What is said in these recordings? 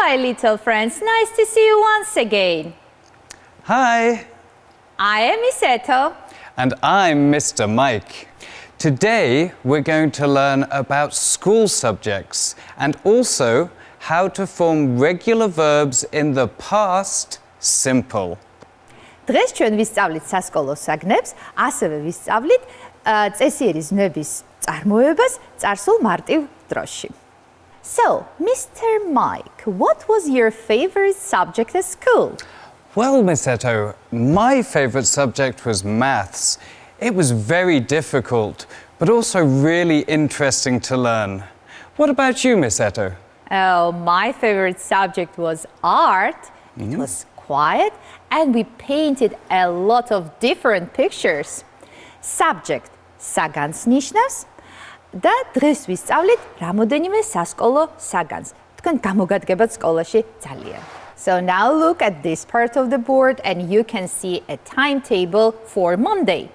Hi, little friends. Nice to see you once again. Hi. I am Miss Eto. And I'm Mr. Mike. Today we're going to learn about school subjects and also how to form regular verbs in the past simple. დღეს ჩვენ ვისწავლით სასკოლო საგნებს, ასევე ვისწავლით წესიერი ზნების წარმოებას წარსულ მარტივ დროში. So, Mr. Mike, what was your favorite subject at school? Well, Miss Eto, my favorite subject was maths. It was very difficult, but also really interesting to learn. What about you, Miss Eto? Oh, my favorite subject was art. It was quiet and we painted a lot of different pictures. Subject საგანს ნიშნავს და დღეს ვისწავლით რამოდენიმე სასკოლო საგანს. თქვენ გამოგადგებათ სკოლაში ძალიან. So now look at this part of the board and you can see a timetable for Monday.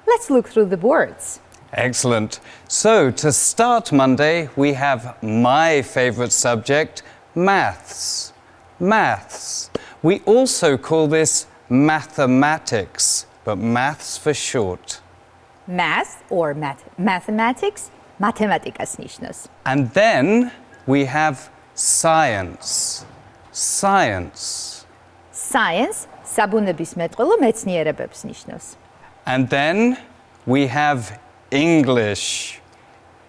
Let's look through the words. Excellent. So, to start Monday, we have my favorite subject, maths. Maths. We also call this mathematics, but maths for short. Math or mathematics, mathematikas ნიშნავს. And then we have science. Science. Science, საბუნებისმეტყველო მეცნიერებებს ნიშნავს. And then we have English.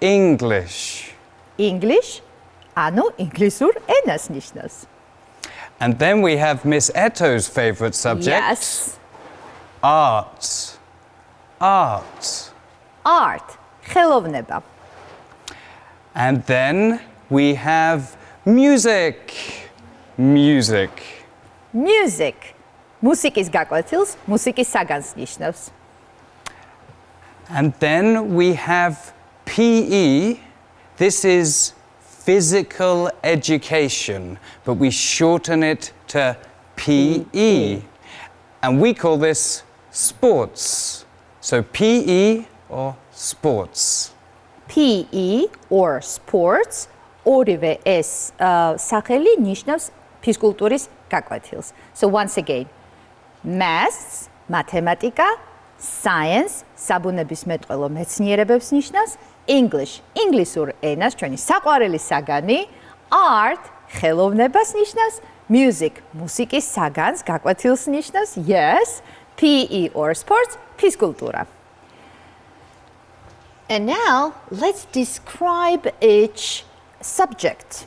English. English, ანუ ინგლისურ ენას ნიშნავს. And then we have Miss Eto's favorite subject. Yes. Art. Art. Art, ხელოვნება. And then we have music. Music. Music, მუსიკის გაკვეთილს, მუსიკის საგანს ნიშნავს. And then we have PE. This is physical education, but we shorten it to PE. And we call this sports. So PE or sports. PE or sports, ორივე ეს სახელი ნიშნავს ფიზკულტურის გაკვეთილს. So once again, maths, mathematika, science, საბუნებისმეტყველო მეცნიერებებს ნიშნავს, English, ინგლისურ ენას, ჩვენი საყვარელი საგანი, art, ხელოვნებას ნიშნავს, music, მუსიკის საგანს, გაკვეთილს ნიშნავს, yes, PE or sports, ფიზკულტურა. And now, let's describe each subject.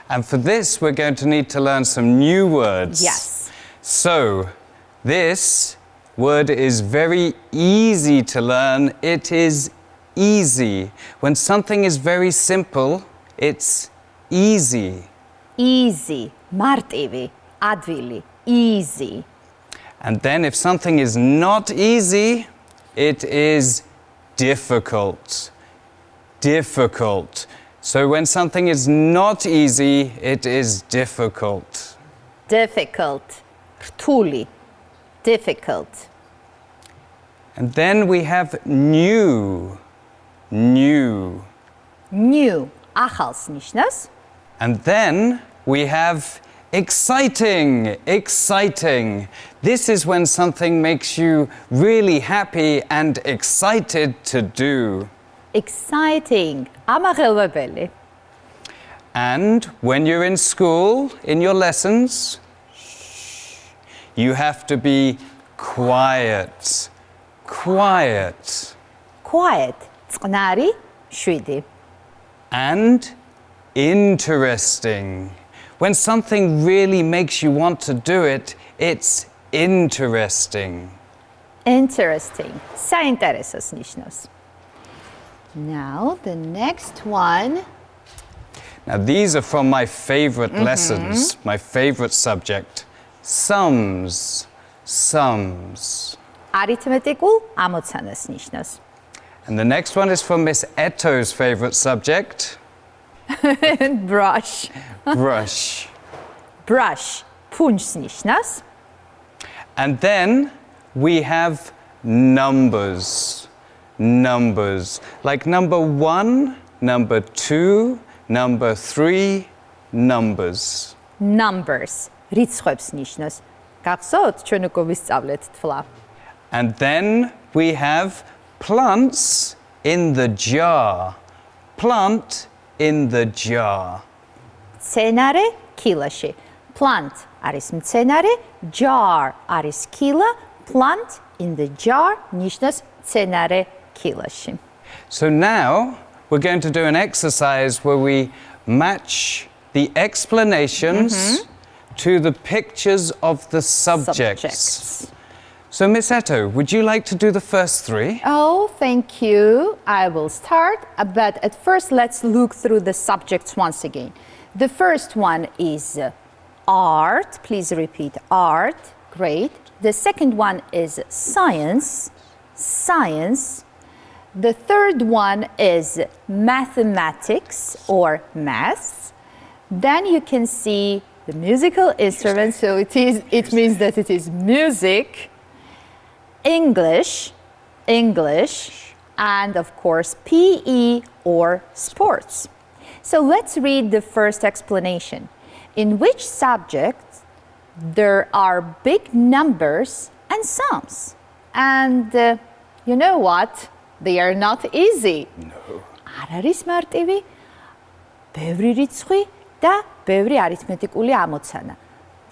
And for this, we're going to need to learn some new words. Yes. So, this word is very easy to learn. It is easy. When something is very simple, it's easy. Easy, მარტივი, ადვილი, easy. And then if something is not easy, it is difficult. Difficult. So when something is not easy, it is difficult. Difficult, რთული, difficult. And then we have new. New. New, ახალს ნიშნავს. And then we have exciting. Exciting. This is when something makes you really happy and excited to do. Exciting, ამაღელვებელი. And when you're in school, in your lessons, you have to be quiet. Quiet. Quiet, წყნარი, შვიდი. And interesting. When something really makes you want to do it, it's interesting. Interesting, საინტერესოს ნიშნავს. Now, the next one. Now, these are from my favorite lessons, my favorite subject. Sums. Sums. არითმეტიკულ ამოცანას ნიშნავს. And the next one is from Miss Eto's favorite subject. Brush. Brush. Brush, ფუნჯს ნიშნავს. And then we have numbers. Numbers. Like number 1, number 2, number 3, numbers. numbers. რიცხვებს ნიშნავს. გახსოვთ, ჩვენ უკვე ვისწავლეთ თვლა. And then we have plants in the jar. Plant in the jar. მცენარე კილაში. Plant არის მცენარე, jar არის კილა, plant in the jar ნიშნავს მცენარე კილაში. So now we're going to do an exercise where we match the explanations to the pictures of the subjects. So Miss Eto, would you like to do the first three? Oh, thank you. I will start, but at first let's look through the subjects once again. The first one is art. Please repeat art. Great. The second one is science. Science. The third one is mathematics or maths. Then you can see the musical instrument, so it means that it is music, English, and of course PE or sports. So let's read the first explanation. In which subject there are big numbers and sums? And you know what? They are not easy. No. არ არის მარტივი, ბევრი რიცხვი და ბევრი არითმეტიკული ამოცანა.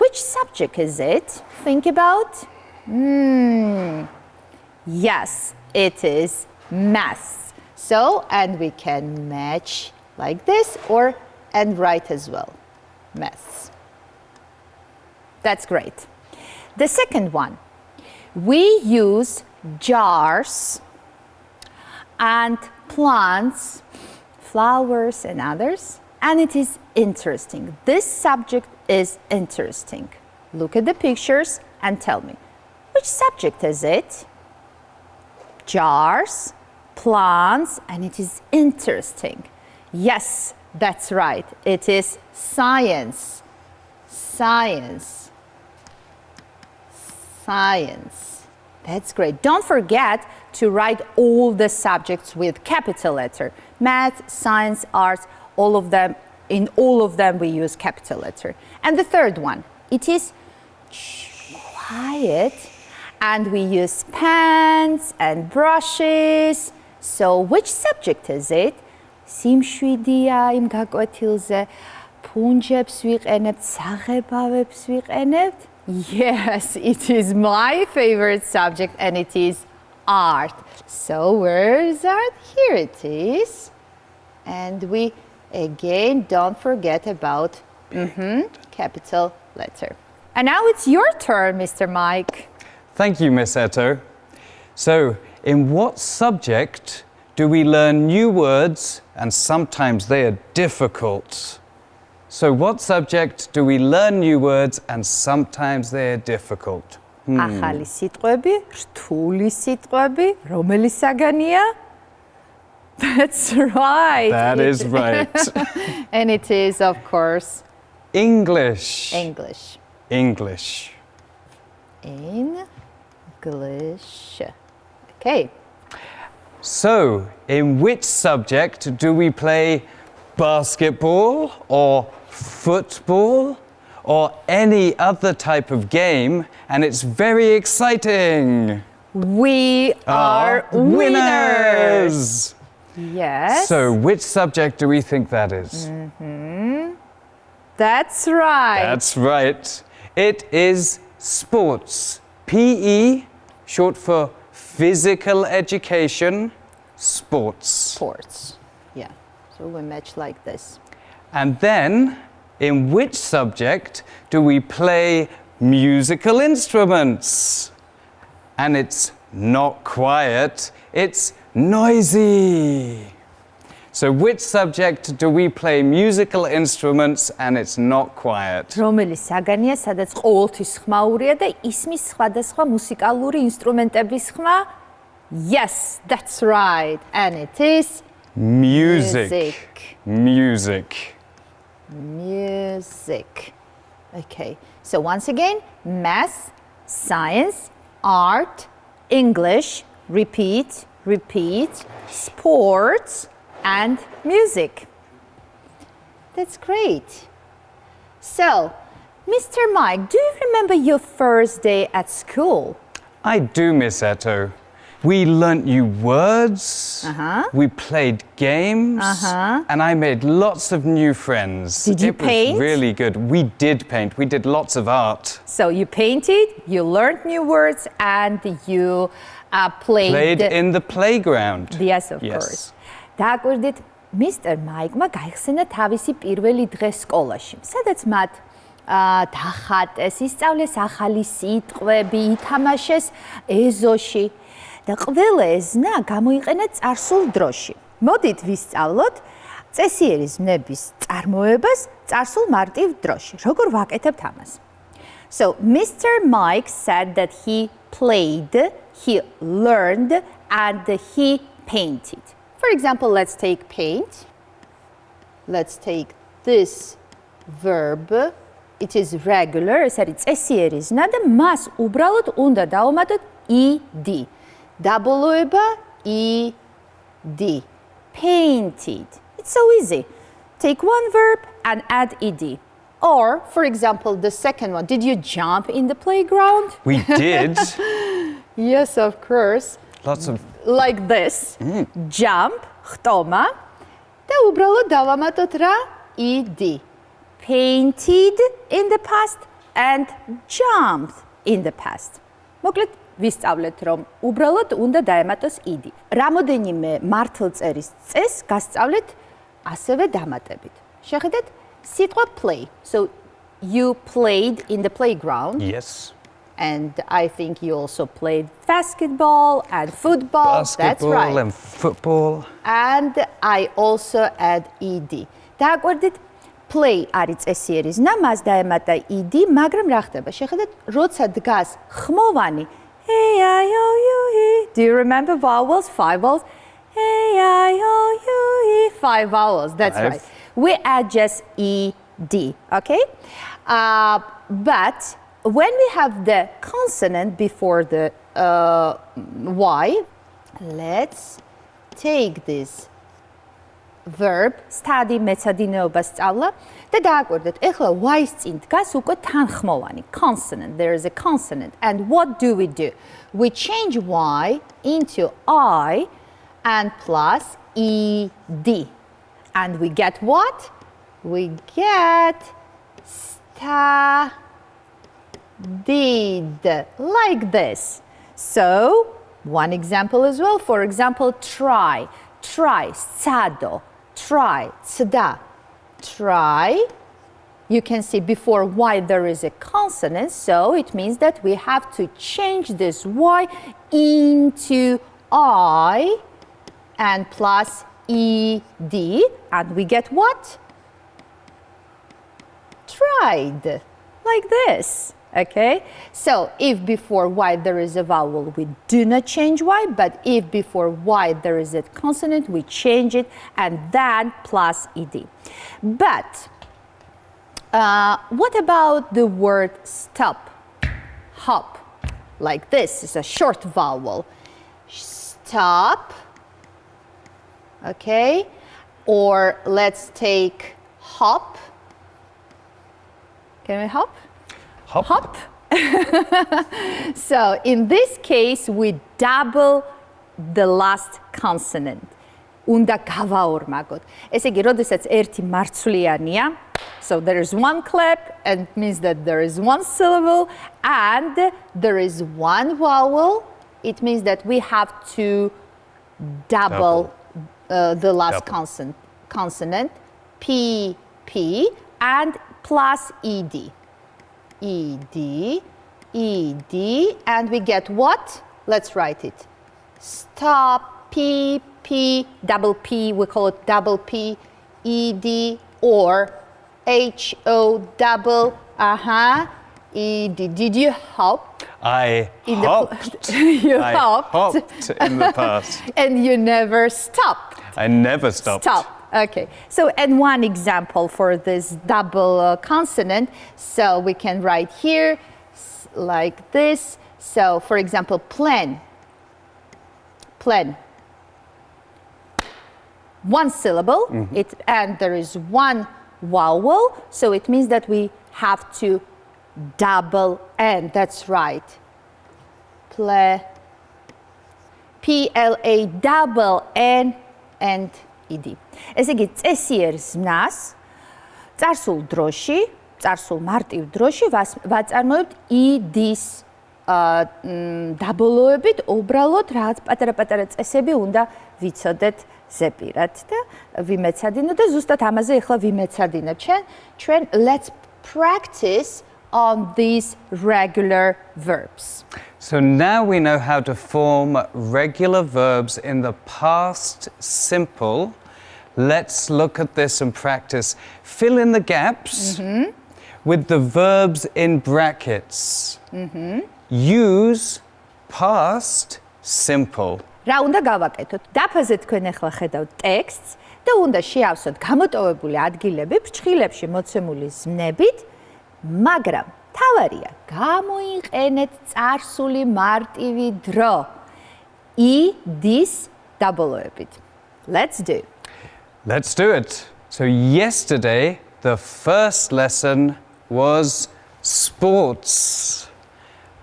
Which subject is it? Think about. Yes, it is maths. So, and we can match like this or and write as well. Maths. That's great. The second one, we use jars and plants, flowers and others, and it is interesting. This subject is interesting. Look at the pictures and tell me, which subject is it? Jars, plants, and it is interesting. Yes, that's right. It is science. Science. Science. That's great. Don't forget to write all the subjects with capital letter. Math, science, arts, all of them, in all of them we use capital letter. And the third one, it is quiet, and we use pens and brushes. So which subject is it? სიმშვიდეა იმ გაკვეთილზე, ფუნჯებს ვიყენებთ, საღებავებს ვიყენებთ. Yes, it is my favorite subject and it is art. So where is art? Here it is. And we again don't forget about capital letter. And now it's your turn, Mr. Mike. Thank you, Miss Eto. So, in what subject do we learn new words and sometimes they are difficult? So, what subject do we learn new words and sometimes they are difficult? ახალი სიტყვები, რთული სიტყვები, რომელი საგანია? That's right. That is right. And it is, of course, English. English. English. English. Okay. So, in which subject do we play basketball or football or any other type of game, and it's very exciting? We are winners. Yes. So, which subject do we think that is? That's right. That's right. It is sports. PE, short for physical education, sports. Sports. Yeah. So we match like this. And then, in which subject do we play musical instruments? And it's not quiet, it's noisy. So which subject do we play musical instruments and it's not quiet? რომელი საგანია, სადაც ყოველთვის ხმაურია და ისმის სხვადასხვა მუსიკალური ინსტრუმენტების ხმა? Yes, that's right. And it is Music. Music. Music. Okay. So once again, math, science, art, English, repeat, repeat, sports, and music. That's great. So, Mr. Mike, do you remember your first day at school? I do, Miss Eto. We learnt new words, we played games, and I made lots of new friends. Did you paint? It was really good. We did paint. We did lots of art. So you painted, you learned new words, and you Played in the playground. Yes, of course. დააკვირდით, Mr. Mike-მა გაიხსენა თავისი პირველი დღე სკოლაში, სადაც მათ დახატეს, ისწავლეს ახალი სიტყვები, ითამაშეს ეზოში. და ყველა ეზნა გამოიყენა წარსულ დროში. მოდით ვისწავლოთ წესიერისმნების წარმოებას წარსულ მარტივ დროში. როგორ ვაკეთებთ ამას? So, Mr. Mike said that he played, he learned, and he painted. For example, let's take paint. Let's take this verb. It is regular, ეს არის წესიერისნა და მას უბრალოდ უნდა დავუმატოთ ed. დაბოლოება ed. Painted. It's so easy. Take one verb and add ed. Or, for example, the second one. Did you jump in the playground? We did. Yes, of course. Lots of... Like this. Jump, ხტომა. და უბრალოდ დავამატოთ რა? ed. Painted in the past and jumped in the past. მოკლედ ვისწავლეთ, რომ უბრალოდ უნდა დაემატოს ed. რამოდენიმე მართლწერის წესს გასწავლეთ ასევე დამატებით. შეხედეთ სიტყვა play. So you played in the playground. Yes. And I think you also played basketball and football. That's right. Basketball and football. And I also add ed. დააკვირდით, play არის წესიერისნა, მას დაემატა ed, მაგრამ რა ხდება? შეხედეთ, როცა დგას ხმოვანი A-I-O-U-E. Do you remember vowels? 5 vowels. A-I-O-U-E. 5 vowels. That's right. We add just ed. Okay? But when we have the consonant before the y, let's take this verb, study მეცადინეობა სწავლა და დააკვირდეთ, ეხლა y-ს წინ დგას უკვე თანხმოვანი consonant. There is a consonant. And what do? We change y into I and plus ed. And we get what? We get did, like this. So, one example as well. For example, try, sado, try, tsda, try. You can see before y there is a consonant, so it means that we have to change this y into I and plus ed, and we get what? Tried, like this. Okay, so if before y there is a vowel, we do not change y, but if before y there is a consonant, we change it and then plus ed. But what about the word stop, hop, like this? It's a short vowel. Stop, okay, or let's take hop. Can we hop? Hop. Hop. So in this case, we double the last consonant. უნდა გავაორმაგოთ. ესე იგი, როდესაც ერთი მარცვლიანია, so there is one clap and it means that there is one syllable and there is one vowel. It means that we have to double. The last consonant, P, and plus ed. Ed, and we get what? Let's write it. Stop, P, double P, we call it double P, ed, or H-O, double, ed. Did you hop? I hopped. You I hopped in the past. And you never stopped. I never stopped. Okay, so and one example for this double consonant, so we can write here like this. So for example, plan. One syllable, and there is one vowel, so it means that we have to double N. That's right. P-L-A double N and E-D. ესე იგი, წესიერ ზმნას წარსულ დროში, წარსულ მარტივ დროში ვაწარმოებთ E-D-ს დაბოლოებით, უბრალოდ რაღაც პატარა-პატარა წესები უნდა ვიცოდეთ ზეპირად და ვიმეცადინოთ და ზუსტად ამაზე ახლა ვიმეცადინოთ. ჩვენ let's practice on these regular verbs. So now we know how to form regular verbs in the past simple. Let's look at this and practice. Fill in the gaps with the verbs in brackets. Use past simple. რა უნდა გავაკეთოთ? დაფაზე თქვენ ახლა ხედავთ ტექსტს და უნდა შეავსოთ გამოტოვებული ადგილები ფრჩხილებში მოცემული ზმნებით, მაგრამ თავარია გამოიყენეთ წარსული მარტივი დრო E-D-ს დაბოლოებით. Let's do it. So yesterday the first lesson was sports.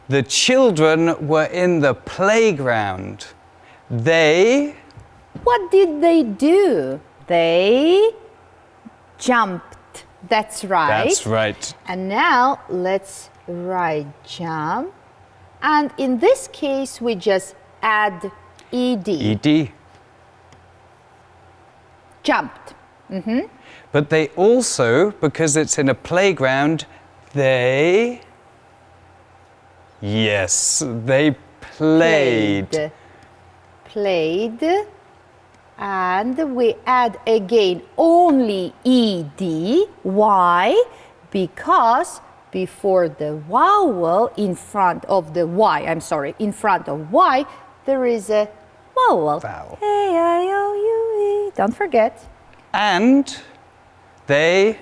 The children were in the playground. What did they do? They jumped. That's right. That's right. And now let's write jump. And in this case, we just add ED. ED. Jumped. But they also, because it's in a playground, they played. Played. And we add again only ED. Why? Because before the vowel in front of the Y, in front of Y, there is a vowel. A-I-O-U-E. Don't forget. And they...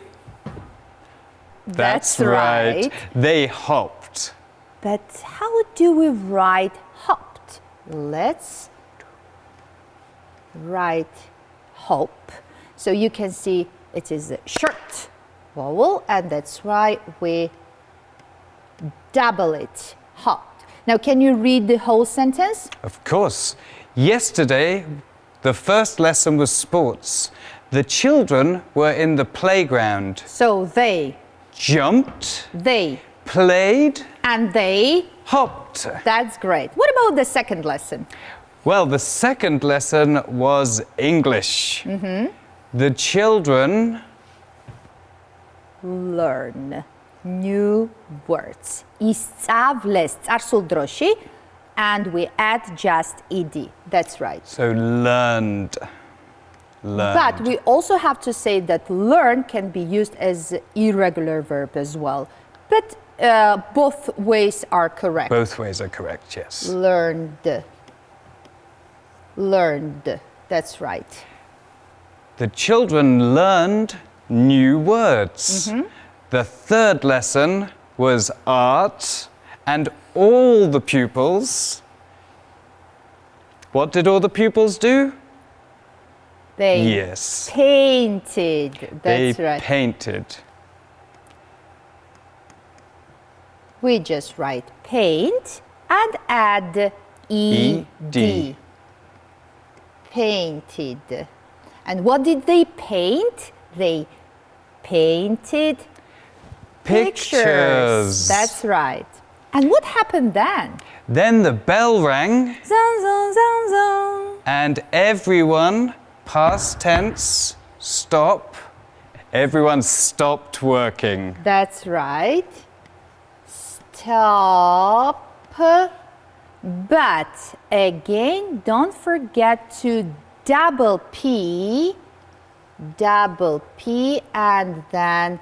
That's right. They hopped. But how do we write hopped? Let's write hop. So you can see it is a short vowel, and that's why we double it, hopped. Now, can you read the whole sentence? Of course. Yesterday, the first lesson was sports. The children were in the playground. So they Jumped. They Played. And they Hopped. That's great. What about the second lesson? Well, the second lesson was English. The children learn new words. ისწავლეს წარსულ დროში, and we add just ed. That's right. So learned. But we also have to say that learn can be used as irregular verb as well. But both ways are correct. Both ways are correct, yes. Learned. That's right. The children learned new words. The third lesson was art, and all the pupils... What did all the pupils do? They painted. That's they right. Painted. We just write paint and add ed. Painted. And what did they paint? They painted pictures. That's right. And what happened then? Then the bell rang. Zong, zong, zong, zong. And everyone, past tense, stop. Everyone stopped working. That's right. Stop. But again, don't forget to double P, and then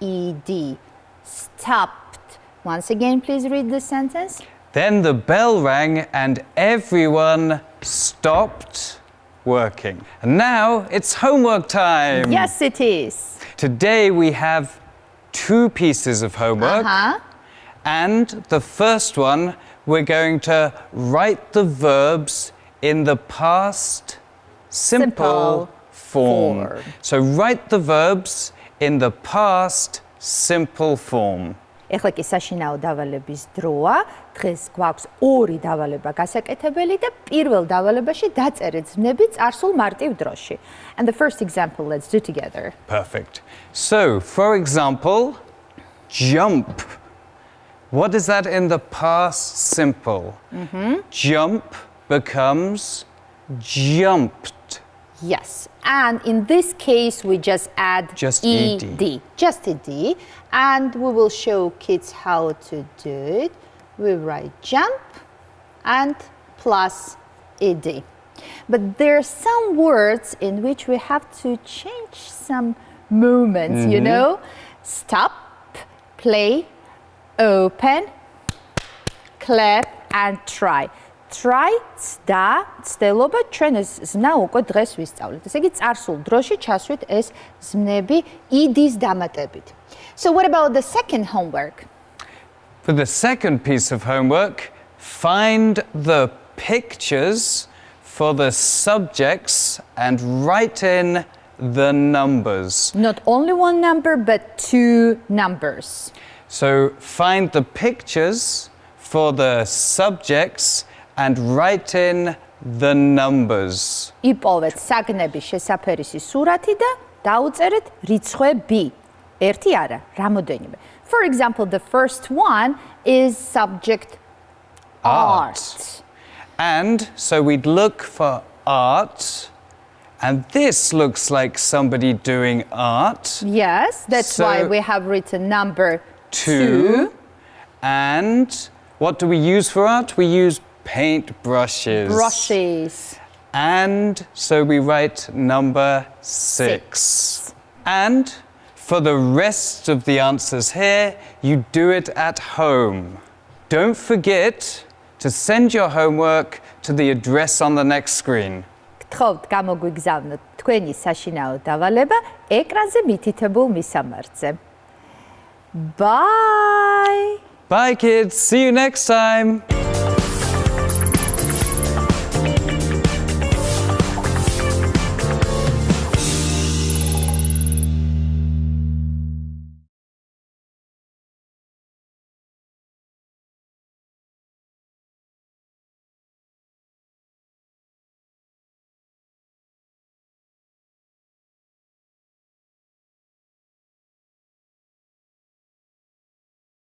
ed. Stopped. Once again, please read the sentence. Then the bell rang and everyone stopped working. And now it's homework time. Yes, it is. Today we have 2 pieces of homework. And the first one, we're going to write the verbs in the past simple form. So write the verbs in the past simple form. ეხლა კი საშინაო დავალების დროა. დღეს გვაქვს ორი დავალება გასაკეთებელი და პირველ დავალებაში დაწერეთ ზმნები წარსულ მარტივ დროში. And the first example let's do together. Perfect. So, for example, jump. What is that in the past simple? Jump becomes jumped. Yes. And in this case we just add Just ed. Just ed. And we will show kids how to do it. We write jump and plus ed. But there are some words in which we have to change some movements, you know? Stop, play, open, clap and try. Try და ცდელობა ჩვენ ეს ზმნა უკვე დღეს ვისწავლეთ. ესე იგი წარსულ დროში ჩასვით ეს ზმნები id-ის დამატებით. So what about the second homework? For the second piece of homework, find the pictures for the subjects and write in the numbers. Not only one number but two numbers. So find the pictures for the subjects and write in the numbers. იპოვეთ საგნების შესაფერისი სურათი და დაუწერეთ რიცხვები. ერთი არა, რამოდენიმე. For example, the first one is subject art. And so we'd look for art, and this looks like somebody doing art. Yes, that's So- why we have written number 2. And what do we use for art? We use paint brushes. brushes. And so we write number 6. And for the rest of the answers here, you do it at home. Don't forget to send your homework to the address on the next screen. გთხოვთ გამოგვიგზავნოთ თქვენი საშინაო დავალება ეკრანზე მითითებულ მისამართზე. Bye! Bye, kids. See you next time.